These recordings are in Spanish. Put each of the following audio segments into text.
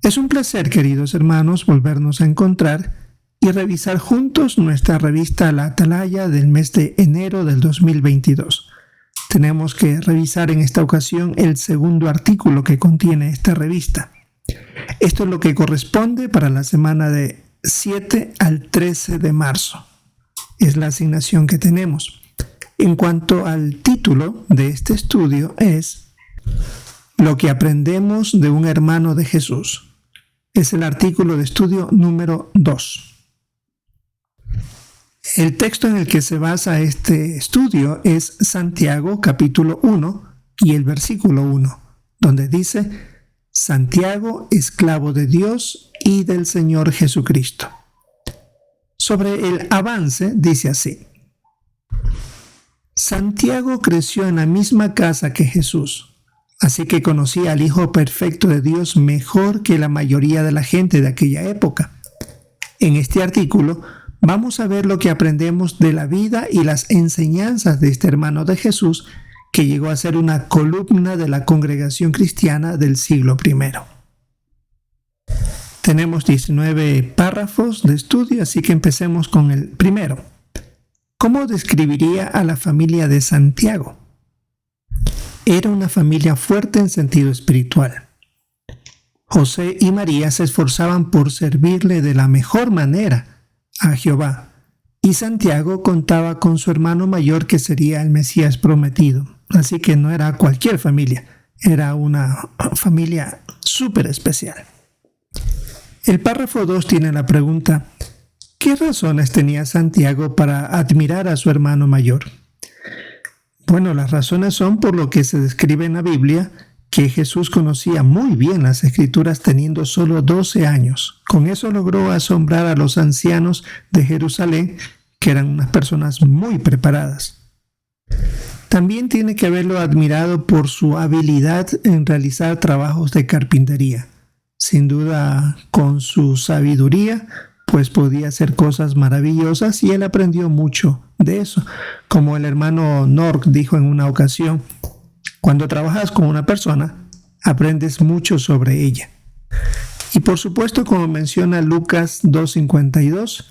Es un placer, queridos hermanos, volvernos a encontrar y revisar juntos nuestra revista La Atalaya del mes de enero del 2022. Tenemos que revisar en esta ocasión el segundo artículo que contiene esta revista. Esto es lo que corresponde para la semana de 7 al 13 de marzo. Es la asignación que tenemos. En cuanto al título de este estudio es Lo que aprendemos de un hermano de Jesús. Es el artículo de estudio número 2. El texto en el que se basa este estudio es Santiago capítulo 1 y el versículo 1, donde dice: Santiago, esclavo de Dios y del Señor Jesucristo. Sobre el avance dice así: Santiago creció en la misma casa que Jesús. Así que conocía al Hijo perfecto de Dios mejor que la mayoría de la gente de aquella época. En este artículo vamos a ver lo que aprendemos de la vida y las enseñanzas de este hermano de Jesús que llegó a ser una columna de la congregación cristiana del siglo I. Tenemos 19 párrafos de estudio, así que empecemos con el primero. ¿Cómo describiría a la familia de Santiago? Era una familia fuerte en sentido espiritual. José y María se esforzaban por servirle de la mejor manera a Jehová, y Santiago contaba con su hermano mayor que sería el Mesías prometido. Así que no era cualquier familia, era una familia súper especial. El párrafo 2 tiene la pregunta: ¿qué razones tenía Santiago para admirar a su hermano mayor? Bueno, las razones son por lo que se describe en la Biblia, que Jesús conocía muy bien las Escrituras teniendo solo 12 años. Con eso logró asombrar a los ancianos de Jerusalén, que eran unas personas muy preparadas. También tiene que haberlo admirado por su habilidad en realizar trabajos de carpintería. Sin duda, con su sabiduría, pues podía hacer cosas maravillosas y él aprendió mucho de eso. Como el hermano Nork dijo en una ocasión: cuando trabajas con una persona, aprendes mucho sobre ella. Y por supuesto, como menciona Lucas 2:52,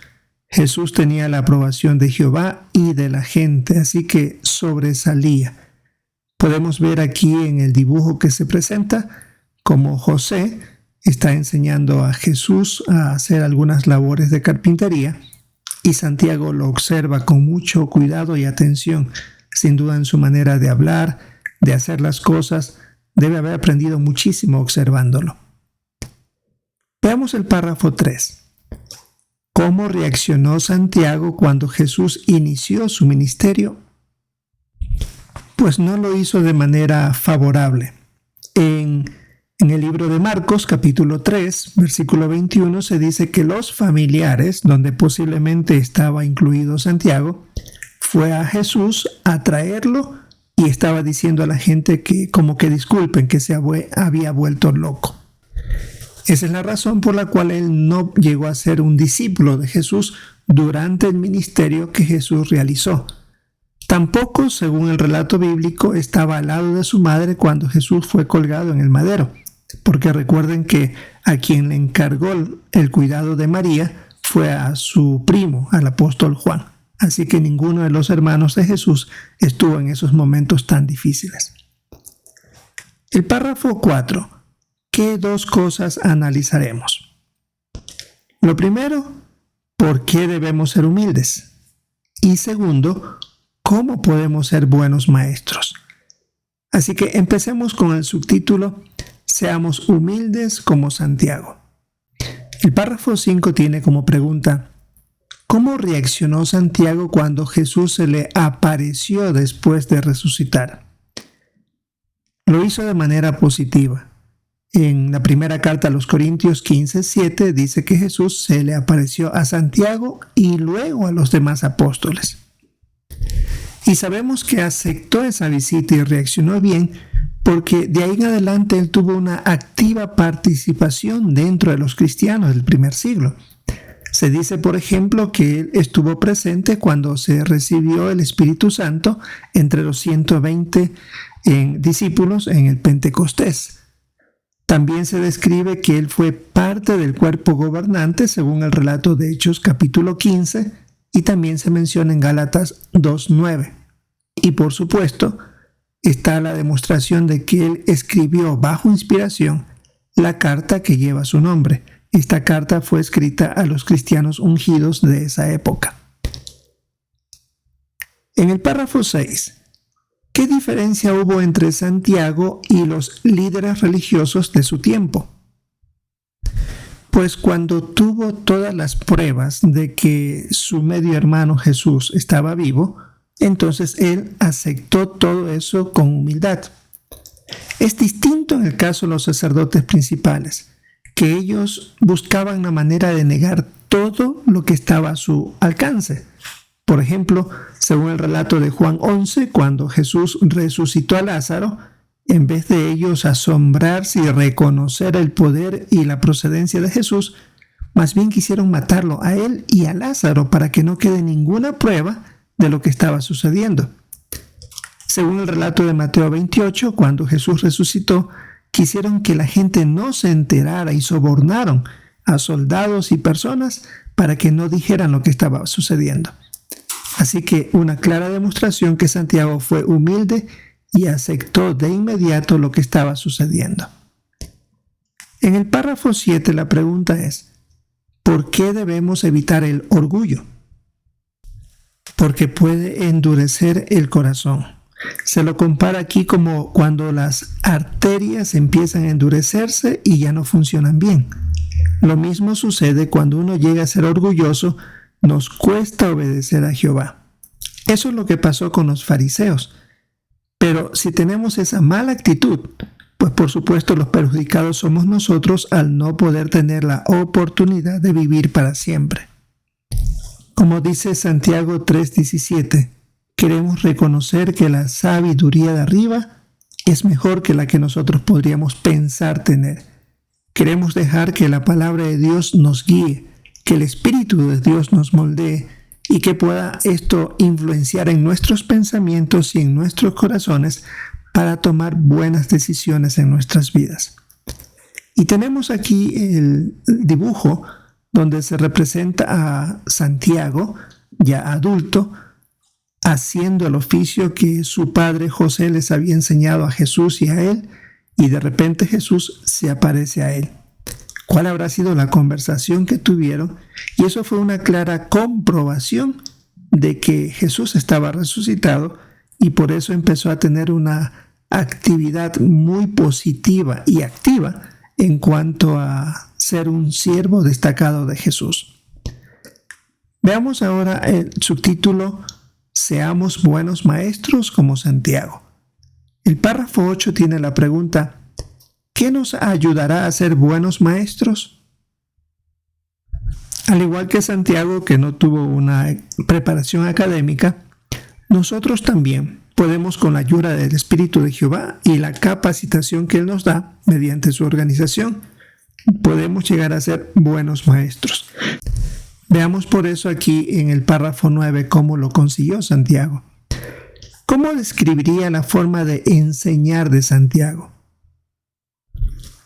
Jesús tenía la aprobación de Jehová y de la gente, así que sobresalía. Podemos ver aquí en el dibujo que se presenta como José está enseñando a Jesús a hacer algunas labores de carpintería y Santiago lo observa con mucho cuidado y atención. Sin duda, en su manera de hablar, de hacer las cosas, debe haber aprendido muchísimo observándolo. Veamos el párrafo 3. ¿Cómo reaccionó Santiago cuando Jesús inició su ministerio? Pues no lo hizo de manera favorable. En el libro de Marcos, capítulo 3, versículo 21, se dice que los familiares, donde posiblemente estaba incluido Santiago, fue a Jesús a traerlo y estaba diciendo a la gente que como que disculpen, que se había vuelto loco. Esa es la razón por la cual él no llegó a ser un discípulo de Jesús durante el ministerio que Jesús realizó. Tampoco, según el relato bíblico, estaba al lado de su madre cuando Jesús fue colgado en el madero. Porque recuerden que a quien le encargó el cuidado de María fue a su primo, al apóstol Juan. Así que ninguno de los hermanos de Jesús estuvo en esos momentos tan difíciles. El párrafo 4. ¿Qué dos cosas analizaremos? Lo primero, ¿por qué debemos ser humildes? Y segundo, ¿cómo podemos ser buenos maestros? Así que empecemos con el subtítulo: Seamos humildes como Santiago. El párrafo 5 tiene como pregunta: ¿cómo reaccionó Santiago cuando Jesús se le apareció después de resucitar? Lo hizo de manera positiva. En la primera carta a los Corintios 15:7 dice que Jesús se le apareció a Santiago y luego a los demás apóstoles. Y sabemos que aceptó esa visita y reaccionó bien, porque de ahí en adelante él tuvo una activa participación dentro de los cristianos del primer siglo. Se dice, por ejemplo, que él estuvo presente cuando se recibió el Espíritu Santo entre los 120 discípulos en el Pentecostés. También se describe que él fue parte del cuerpo gobernante según el relato de Hechos capítulo 15 y también se menciona en Gálatas 2:9. Y por supuesto está la demostración de que él escribió bajo inspiración la carta que lleva su nombre. Esta carta fue escrita a los cristianos ungidos de esa época. En el párrafo 6, ¿qué diferencia hubo entre Santiago y los líderes religiosos de su tiempo? Pues cuando tuvo todas las pruebas de que su medio hermano Jesús estaba vivo, entonces él aceptó todo eso con humildad. Es distinto en el caso de los sacerdotes principales, que ellos buscaban una manera de negar todo lo que estaba a su alcance. Por ejemplo, según el relato de Juan 11, cuando Jesús resucitó a Lázaro, en vez de ellos asombrarse y reconocer el poder y la procedencia de Jesús, más bien quisieron matarlo a él y a Lázaro para que no quede ninguna prueba de lo que estaba sucediendo. Según el relato de Mateo 28, cuando Jesús resucitó, quisieron que la gente no se enterara y sobornaron a soldados y personas para que no dijeran lo que estaba sucediendo. Así que una clara demostración que Santiago fue humilde y aceptó de inmediato lo que estaba sucediendo. En el párrafo 7 la pregunta es, ¿por qué debemos evitar el orgullo? Porque puede endurecer el corazón. Se lo compara aquí como cuando las arterias empiezan a endurecerse y ya no funcionan bien. Lo mismo sucede cuando uno llega a ser orgulloso, nos cuesta obedecer a Jehová. Eso es lo que pasó con los fariseos. Pero si tenemos esa mala actitud, pues por supuesto los perjudicados somos nosotros al no poder tener la oportunidad de vivir para siempre. Como dice Santiago 3:17, queremos reconocer que la sabiduría de arriba es mejor que la que nosotros podríamos pensar tener. Queremos dejar que la palabra de Dios nos guíe, que el Espíritu de Dios nos moldee y que pueda esto influenciar en nuestros pensamientos y en nuestros corazones para tomar buenas decisiones en nuestras vidas. Y tenemos aquí el dibujo donde se representa a Santiago, ya adulto, haciendo el oficio que su padre José les había enseñado a Jesús y a él, y de repente Jesús se aparece a él. ¿Cuál habrá sido la conversación que tuvieron? Y eso fue una clara comprobación de que Jesús estaba resucitado y por eso empezó a tener una actividad muy positiva y activa en cuanto a ser un siervo destacado de Jesús. Veamos ahora el subtítulo Seamos buenos maestros como Santiago. El párrafo 8 tiene la pregunta, ¿qué nos ayudará a ser buenos maestros? Al igual que Santiago, que no tuvo una preparación académica, nosotros también podemos, con la ayuda del Espíritu de Jehová y la capacitación que Él nos da mediante su organización, podemos llegar a ser buenos maestros. Veamos por eso aquí en el párrafo 9 cómo lo consiguió Santiago. ¿Cómo describiría la forma de enseñar de Santiago?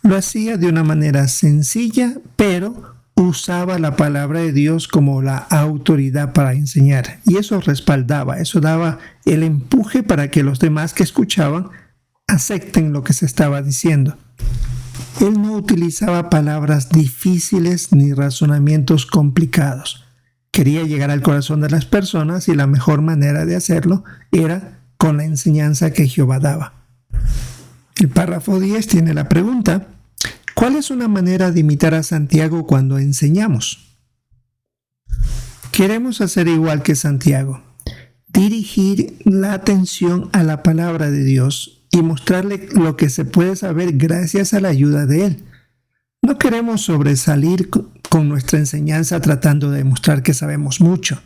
Lo hacía de una manera sencilla, pero usaba la palabra de Dios como la autoridad para enseñar. Y eso respaldaba, eso daba el empuje para que los demás que escuchaban acepten lo que se estaba diciendo. Él no utilizaba palabras difíciles ni razonamientos complicados. Quería llegar al corazón de las personas y la mejor manera de hacerlo era con la enseñanza que Jehová daba. El párrafo 10 tiene la pregunta, ¿cuál es una manera de imitar a Santiago cuando enseñamos? Queremos hacer igual que Santiago, dirigir la atención a la palabra de Dios y mostrarle lo que se puede saber gracias a la ayuda de Él. No queremos sobresalir con nuestra enseñanza tratando de demostrar que sabemos mucho,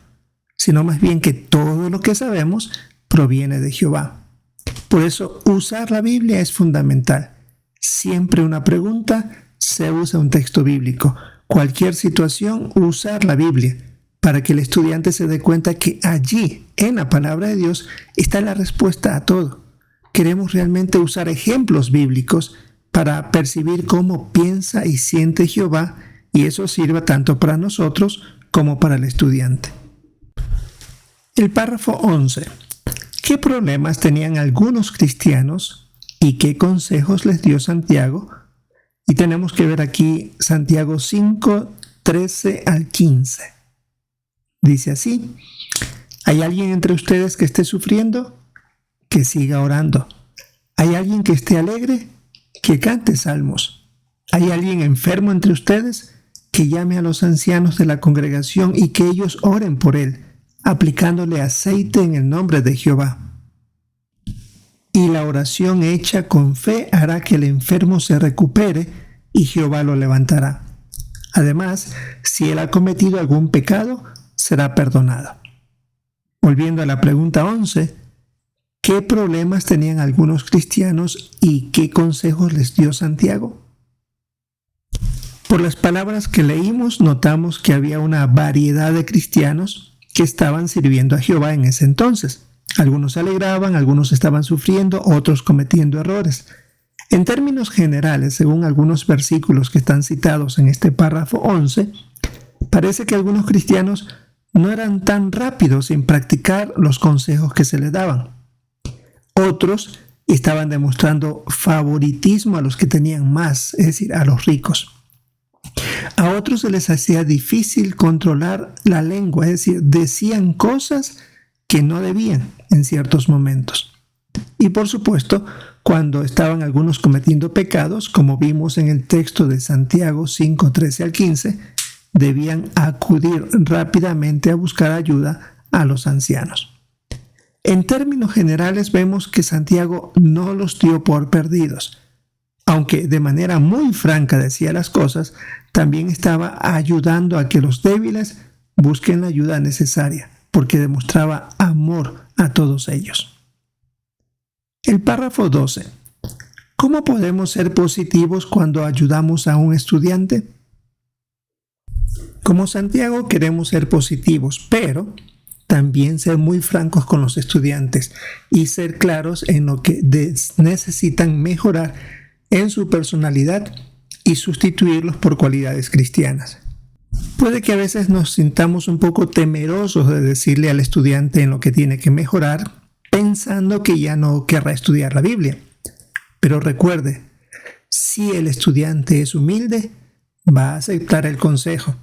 sino más bien que todo lo que sabemos proviene de Jehová. Por eso, usar la Biblia es fundamental. Siempre una pregunta, se usa un texto bíblico. Cualquier situación, usar la Biblia, para que el estudiante se dé cuenta que allí, en la palabra de Dios, está la respuesta a todo. Queremos realmente usar ejemplos bíblicos para percibir cómo piensa y siente Jehová, y eso sirva tanto para nosotros como para el estudiante. El párrafo 11. ¿Qué problemas tenían algunos cristianos y qué consejos les dio Santiago? Y tenemos que ver aquí Santiago 5, 13 al 15. Dice así: ¿hay alguien entre ustedes que esté sufriendo? Que siga orando. ¿Hay alguien que esté alegre? Que cante salmos. ¿Hay alguien enfermo entre ustedes? Que llame a los ancianos de la congregación y que ellos oren por él, aplicándole aceite en el nombre de Jehová. Y la oración hecha con fe hará que el enfermo se recupere y Jehová lo levantará. Además, si él ha cometido algún pecado, será perdonado. Volviendo a la pregunta 11, ¿qué problemas tenían algunos cristianos y qué consejos les dio Santiago? Por las palabras que leímos, notamos que había una variedad de cristianos que estaban sirviendo a Jehová en ese entonces. Algunos se alegraban, algunos estaban sufriendo, otros cometiendo errores. En términos generales, según algunos versículos que están citados en este párrafo 11, parece que algunos cristianos no eran tan rápidos en practicar los consejos que se les daban. Otros estaban demostrando favoritismo a los que tenían más, es decir, a los ricos. A otros se les hacía difícil controlar la lengua, es decir, decían cosas que no debían en ciertos momentos. Y por supuesto, cuando estaban algunos cometiendo pecados, como vimos en el texto de Santiago 5, 13 al 15, debían acudir rápidamente a buscar ayuda a los ancianos. En términos generales vemos que Santiago no los dio por perdidos. Aunque de manera muy franca decía las cosas, también estaba ayudando a que los débiles busquen la ayuda necesaria, porque demostraba amor a todos ellos. El párrafo 12. ¿Cómo podemos ser positivos cuando ayudamos a un estudiante? Como Santiago queremos ser positivos, pero también ser muy francos con los estudiantes y ser claros en lo que necesitan mejorar en su personalidad y sustituirlos por cualidades cristianas. Puede que a veces nos sintamos un poco temerosos de decirle al estudiante en lo que tiene que mejorar, pensando que ya no querrá estudiar la Biblia. Pero recuerde, si el estudiante es humilde, va a aceptar el consejo.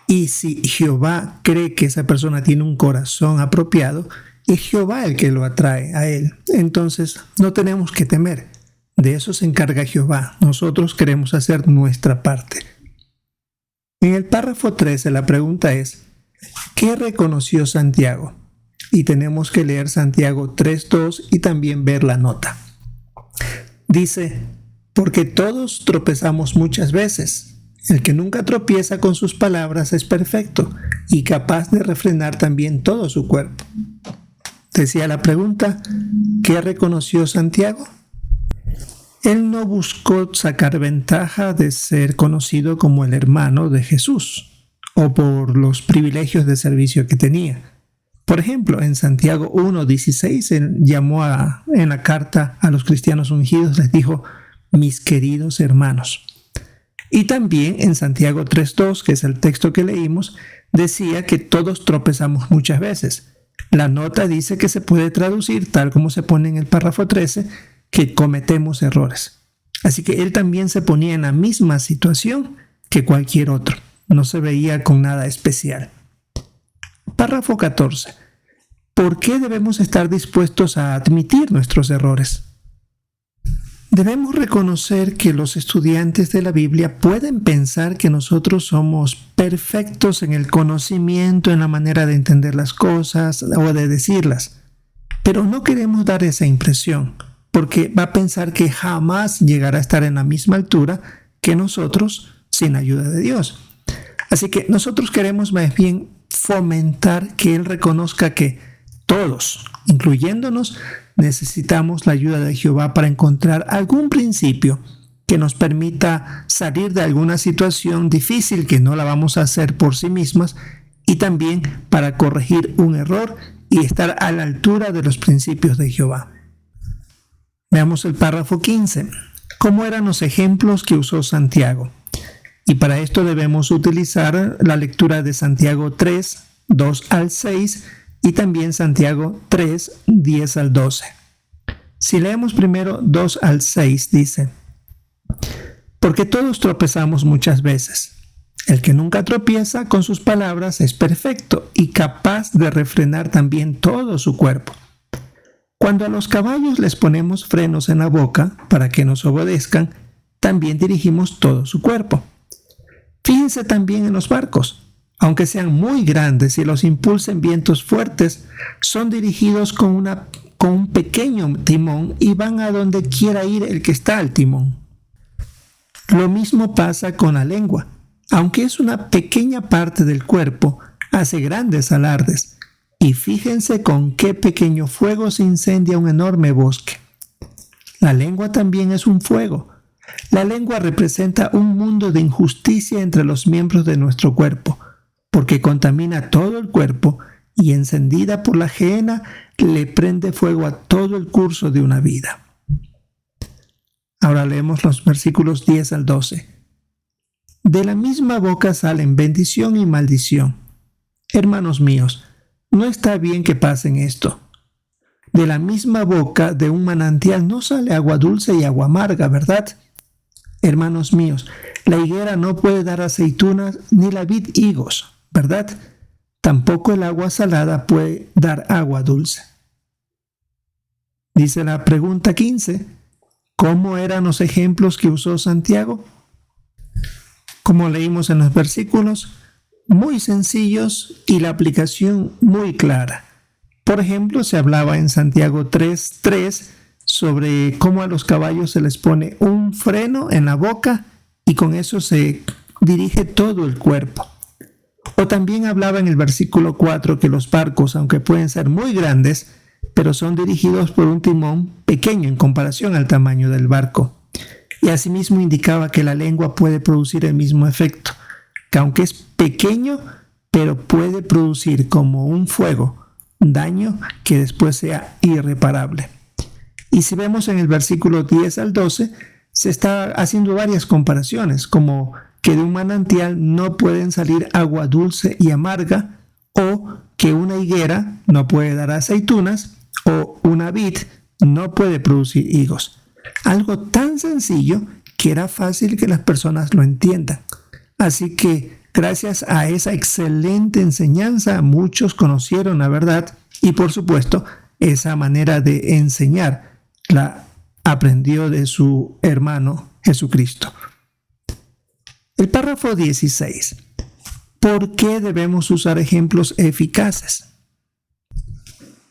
Y si Jehová cree que esa persona tiene un corazón apropiado, es Jehová el que lo atrae a él. Entonces no tenemos que temer. De eso se encarga Jehová. Nosotros queremos hacer nuestra parte. En el párrafo 13 la pregunta es, ¿qué reconoció Santiago? Y tenemos que leer Santiago 3:2 y también ver la nota. Dice, porque todos tropezamos muchas veces. El que nunca tropieza con sus palabras es perfecto y capaz de refrenar también todo su cuerpo. Decía la pregunta, ¿qué reconoció Santiago? Él no buscó sacar ventaja de ser conocido como el hermano de Jesús o por los privilegios de servicio que tenía. Por ejemplo, en Santiago 1:16, él llamó en la carta a los cristianos ungidos, les dijo, mis queridos hermanos. Y también en Santiago 3:2, que es el texto que leímos, decía que todos tropezamos muchas veces. La nota dice que se puede traducir, tal como se pone en el párrafo 13, que cometemos errores. Así que él también se ponía en la misma situación que cualquier otro. No se veía con nada especial. Párrafo 14. ¿Por qué debemos estar dispuestos a admitir nuestros errores? Debemos reconocer que los estudiantes de la Biblia pueden pensar que nosotros somos perfectos en el conocimiento, en la manera de entender las cosas o de decirlas. Pero no queremos dar esa impresión, porque va a pensar que jamás llegará a estar en la misma altura que nosotros sin ayuda de Dios. Así que nosotros queremos más bien fomentar que Él reconozca que todos, incluyéndonos, necesitamos la ayuda de Jehová para encontrar algún principio que nos permita salir de alguna situación difícil que no la vamos a hacer por sí mismas y también para corregir un error y estar a la altura de los principios de Jehová. Veamos el párrafo 15. ¿Cómo eran los ejemplos que usó Santiago? Y para esto debemos utilizar la lectura de Santiago 3, 2 al 6 y también Santiago 3, 10 al 12. Si leemos primero 2 al 6, dice: porque todos tropezamos muchas veces. El que nunca tropieza con sus palabras es perfecto y capaz de refrenar también todo su cuerpo. Cuando a los caballos les ponemos frenos en la boca para que nos obedezcan, también dirigimos todo su cuerpo. Fíjense también en los barcos. Aunque sean muy grandes y los impulsen vientos fuertes, son dirigidos con un pequeño timón y van a donde quiera ir el que está al timón. Lo mismo pasa con la lengua. Aunque es una pequeña parte del cuerpo, hace grandes alardes. Y fíjense con qué pequeño fuego se incendia un enorme bosque. La lengua también es un fuego. La lengua representa un mundo de injusticia entre los miembros de nuestro cuerpo, porque contamina todo el cuerpo y encendida por la gehenna le prende fuego a todo el curso de una vida. Ahora leemos los versículos 10 al 12. De la misma boca salen bendición y maldición. Hermanos míos, no está bien que pasen esto. De la misma boca de un manantial no sale agua dulce y agua amarga, ¿verdad? Hermanos míos, la higuera no puede dar aceitunas ni la vid higos, ¿verdad? Tampoco el agua salada puede dar agua dulce. Dice la pregunta 15, ¿cómo eran los ejemplos que usó Santiago? Como leímos en los versículos, muy sencillos y la aplicación muy clara. Por ejemplo, se hablaba en Santiago 3:3 sobre cómo a los caballos se les pone un freno en la boca y con eso se dirige todo el cuerpo. O también hablaba en el versículo 4 que los barcos, aunque pueden ser muy grandes, pero son dirigidos por un timón pequeño en comparación al tamaño del barco. Y asimismo indicaba que la lengua puede producir el mismo efecto, que aunque es pequeño, pero puede producir como un fuego daño que después sea irreparable. Y si vemos en el versículo 10 al 12, se está haciendo varias comparaciones, como que de un manantial no pueden salir agua dulce y amarga, o que una higuera no puede dar aceitunas, o una vid no puede producir higos. Algo tan sencillo que era fácil que las personas lo entiendan. Así que gracias a esa excelente enseñanza, muchos conocieron la verdad y por supuesto esa manera de enseñar la aprendió de su hermano Jesucristo. El párrafo 16. ¿Por qué debemos usar ejemplos eficaces?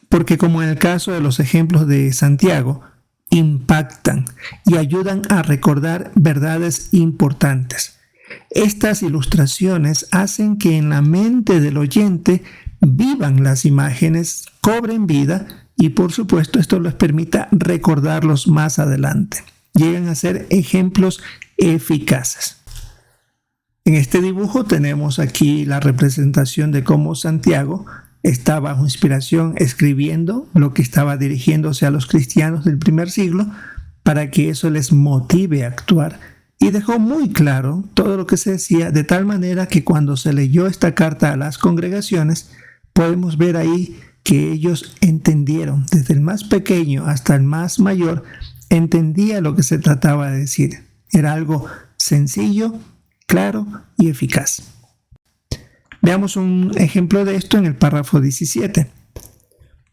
Porque como en el caso de los ejemplos de Santiago, impactan y ayudan a recordar verdades importantes. Estas ilustraciones hacen que en la mente del oyente vivan las imágenes, cobren vida y por supuesto esto les permita recordarlos más adelante. Llegan a ser ejemplos eficaces. En este dibujo tenemos aquí la representación de cómo Santiago está bajo inspiración escribiendo lo que estaba dirigiéndose a los cristianos del primer siglo para que eso les motive a actuar. Y dejó muy claro todo lo que se decía de tal manera que cuando se leyó esta carta a las congregaciones podemos ver ahí que ellos entendieron, desde el más pequeño hasta el más mayor, entendía lo que se trataba de decir. Era algo sencillo, claro y eficaz. Veamos un ejemplo de esto en el párrafo 17.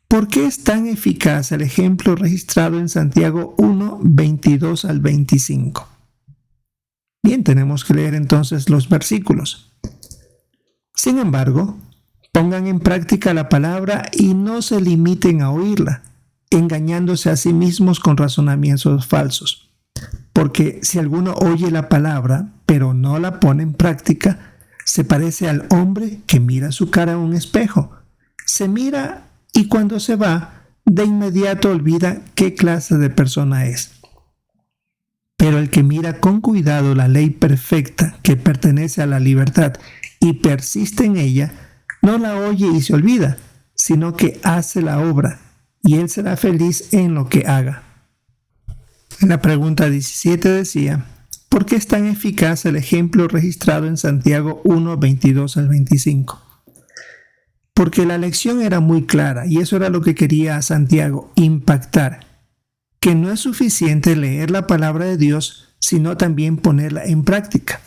¿Por qué es tan eficaz el ejemplo registrado en Santiago 1, 22 al 25? Bien, tenemos que leer entonces los versículos. Sin embargo, pongan en práctica la palabra y no se limiten a oírla, engañándose a sí mismos con razonamientos falsos. Porque si alguno oye la palabra, pero no la pone en práctica, se parece al hombre que mira su cara en un espejo. Se mira y cuando se va, de inmediato olvida qué clase de persona es. Pero el que mira con cuidado la ley perfecta que pertenece a la libertad y persiste en ella, no la oye y se olvida, sino que hace la obra, y él será feliz en lo que haga. En la pregunta 17 decía: ¿por qué es tan eficaz el ejemplo registrado en Santiago 1, 22 al 25? Porque la lección era muy clara y eso era lo que quería Santiago, impactar. Que no es suficiente leer la palabra de Dios, sino también ponerla en práctica.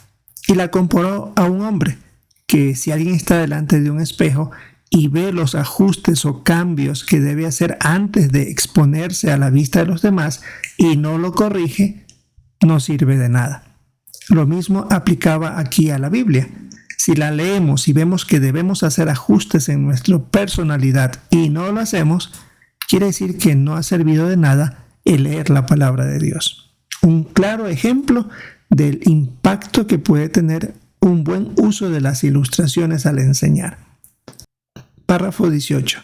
Y la comparó a un hombre, que si alguien está delante de un espejo y ve los ajustes o cambios que debe hacer antes de exponerse a la vista de los demás y no lo corrige, no sirve de nada. Lo mismo aplicaba aquí a la Biblia. Si la leemos y vemos que debemos hacer ajustes en nuestra personalidad y no lo hacemos, quiere decir que no ha servido de nada el leer la palabra de Dios. Un claro ejemplo del impacto que puede tener un buen uso de las ilustraciones al enseñar. Párrafo 18.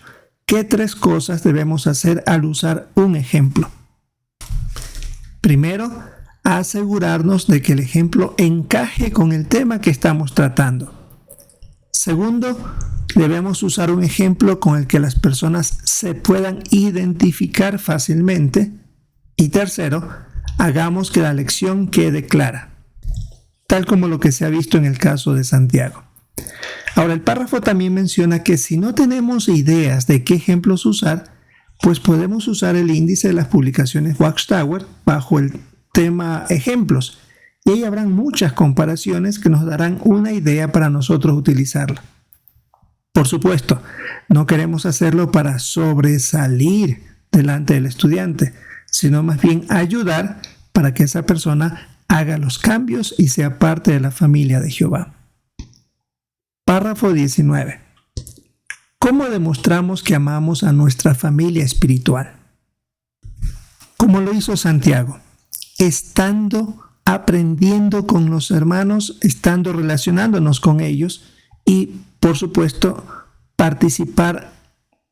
¿Qué 3 cosas debemos hacer al usar un ejemplo? Primero, asegurarnos de que el ejemplo encaje con el tema que estamos tratando. Segundo, debemos usar un ejemplo con el que las personas se puedan identificar fácilmente. Y tercero, hagamos que la lección quede clara, tal como lo que se ha visto en el caso de Santiago. Ahora, el párrafo también menciona que si no tenemos ideas de qué ejemplos usar, pues podemos usar el índice de las publicaciones Watchtower bajo el tema ejemplos, y ahí habrán muchas comparaciones que nos darán una idea para nosotros utilizarla. Por supuesto, no queremos hacerlo para sobresalir delante del estudiante, sino más bien ayudar para que esa persona haga los cambios y sea parte de la familia de Jehová. Párrafo 19. ¿Cómo demostramos que amamos a nuestra familia espiritual? Como lo hizo Santiago, aprendiendo con los hermanos, estando relacionándonos con ellos y, por supuesto, participar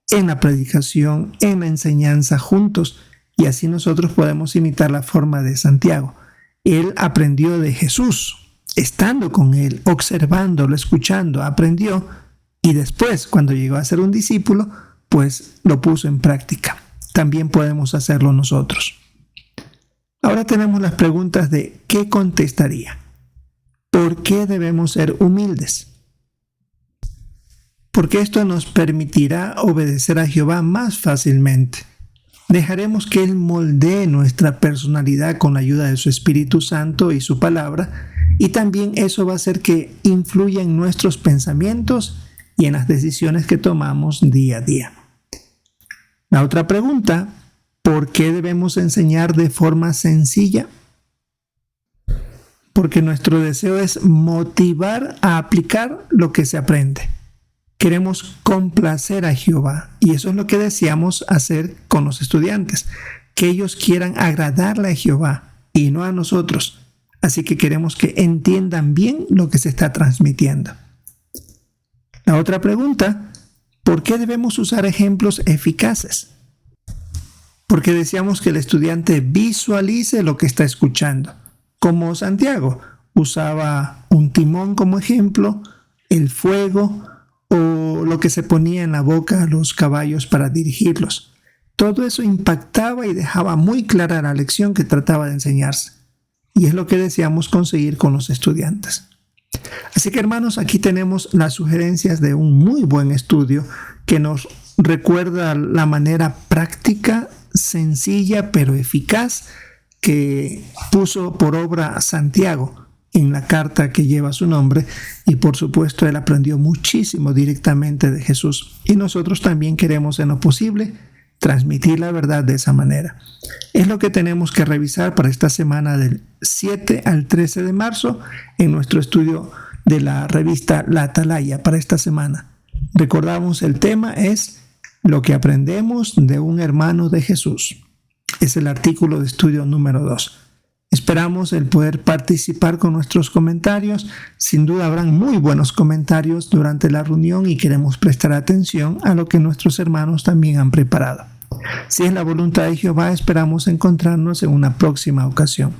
en la predicación, en la enseñanza juntos, y así nosotros podemos imitar la forma de Santiago. Él aprendió de Jesús, estando con él, observándolo, escuchando, aprendió, y después, cuando llegó a ser un discípulo, pues lo puso en práctica. También podemos hacerlo nosotros. Ahora tenemos las preguntas de ¿qué contestaría? ¿Por qué debemos ser humildes? Porque esto nos permitirá obedecer a Jehová más fácilmente. Dejaremos que Él moldee nuestra personalidad con la ayuda de su Espíritu Santo y su palabra, y también eso va a hacer que influya en nuestros pensamientos y en las decisiones que tomamos día a día. La otra pregunta: ¿por qué debemos enseñar de forma sencilla? Porque nuestro deseo es motivar a aplicar lo que se aprende. Queremos complacer a Jehová, y eso es lo que deseamos hacer con los estudiantes, que ellos quieran agradarle a Jehová y no a nosotros. Así que queremos que entiendan bien lo que se está transmitiendo. La otra pregunta: ¿por qué debemos usar ejemplos eficaces? Porque deseamos que el estudiante visualice lo que está escuchando. Como Santiago usaba un timón como ejemplo, el fuego o lo que se ponía en la boca a los caballos para dirigirlos. Todo eso impactaba y dejaba muy clara la lección que trataba de enseñarse. Y es lo que deseamos conseguir con los estudiantes. Así que, hermanos, aquí tenemos las sugerencias de un muy buen estudio que nos recuerda la manera práctica, sencilla pero eficaz que puso por obra Santiago en la carta que lleva su nombre, y por supuesto él aprendió muchísimo directamente de Jesús, y nosotros también queremos en lo posible transmitir la verdad de esa manera. Es lo que tenemos que revisar para esta semana del 7 al 13 de marzo en nuestro estudio de la revista La Atalaya para esta semana. Recordamos, el tema es lo que aprendemos de un hermano de Jesús. Es el artículo de estudio número 2. Esperamos el poder participar con nuestros comentarios. Sin duda habrán muy buenos comentarios durante la reunión y queremos prestar atención a lo que nuestros hermanos también han preparado. Si es la voluntad de Jehová, esperamos encontrarnos en una próxima ocasión.